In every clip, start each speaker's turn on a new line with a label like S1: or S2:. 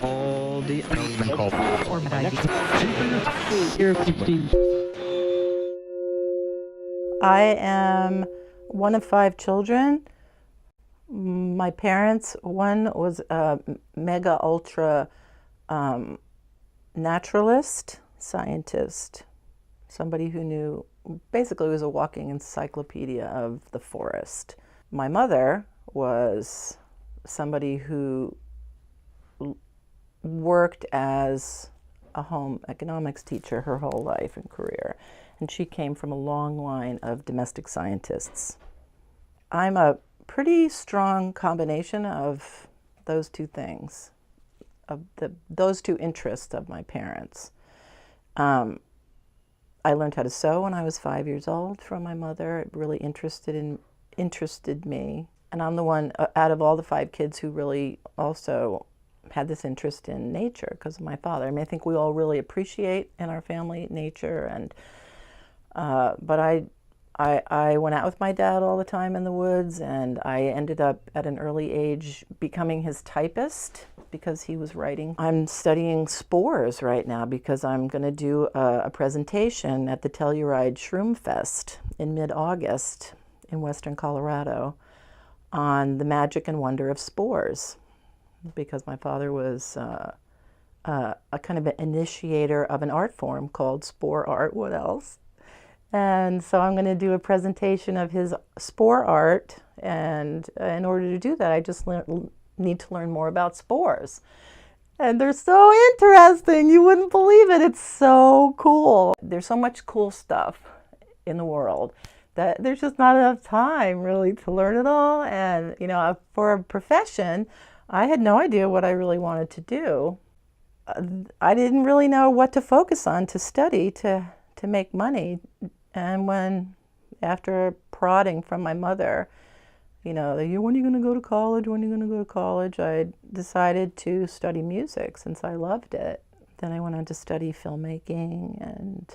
S1: all the element called
S2: I am one of 5 children. My parents, one was a mega ultra naturalist, scientist, somebody who knew, basically was a walking encyclopedia of the forest. My mother was somebody who worked as a home economics teacher her whole life and career, and she came from a long line of domestic scientists. I'm a pretty strong combination of those two things, of those two interests of my parents. I learned how to sew when I was 5 years old from my mother. It really interested me, and I'm the one out of all the 5 kids who really also had this interest in nature because of my father. I mean, I think we all really appreciate in our family nature, and but I went out with my dad all the time in the woods, and I ended up at an early age becoming his typist because he was writing. I'm studying spores right now because I'm going to do a presentation at the Telluride Shroom Fest in mid-August in western Colorado on the magic and wonder of spores, because my father was a kind of an initiator of an art form called spore art. What else? And so I'm going to do a presentation of his spore art, and in order to do that, I just need to learn more about spores. And they're so interesting. You wouldn't believe it. It's so cool. There's so much cool stuff in the world that there's just not enough time really to learn it all. And, you know, for a profession, I had no idea what I really wanted to do. I didn't really know what to focus on to study to make money. And when, after prodding from my mother, you know, when are you going to go to college? When are you going to go to college? I decided to study music since I loved it. Then I went on to study filmmaking, and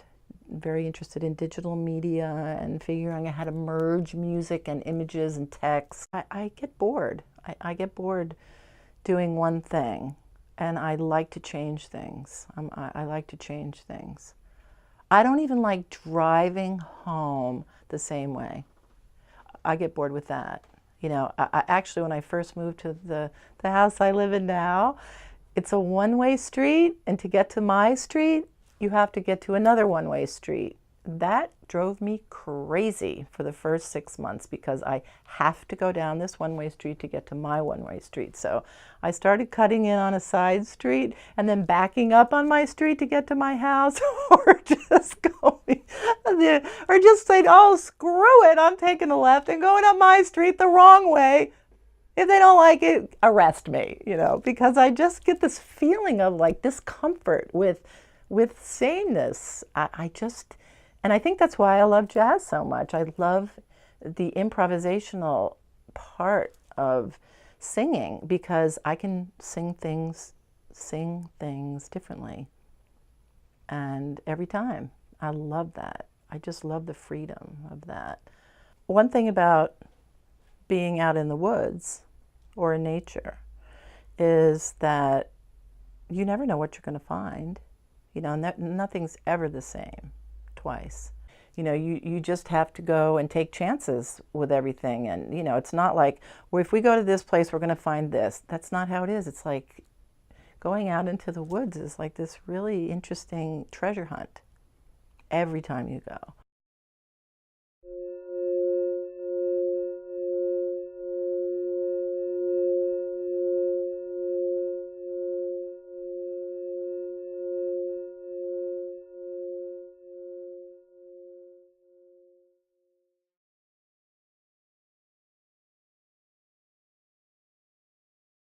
S2: very interested in digital media and figuring out how to merge music and images and text. I get bored. I get bored doing one thing, and I like to change things. I like to change things. I don't even like driving home the same way. I get bored with that. You know, I actually, when I first moved to the house I live in now, it's a one-way street, and to get to my street, you have to get to another one-way street. That drove me crazy for the first 6 months because I have to go down this one-way street to get to my one-way street. So I started cutting in on a side street and then backing up on my street to get to my house, or just going, or just saying, oh, screw it, I'm taking a left and going up my street the wrong way. If they don't like it, arrest me, you know, because I just get this feeling of like discomfort with sameness. And I think that's why I love jazz so much. I love the improvisational part of singing because I can sing things differently. And every time, I love that. I just love the freedom of that. One thing about being out in the woods or in nature is that you never know what you're going to find. You know, nothing's ever the same twice. You know, you just have to go and take chances with everything. And, you know, it's not like, well, if we go to this place, we're going to find this. That's not how it is. It's like going out into the woods is like this really interesting treasure hunt every time you go.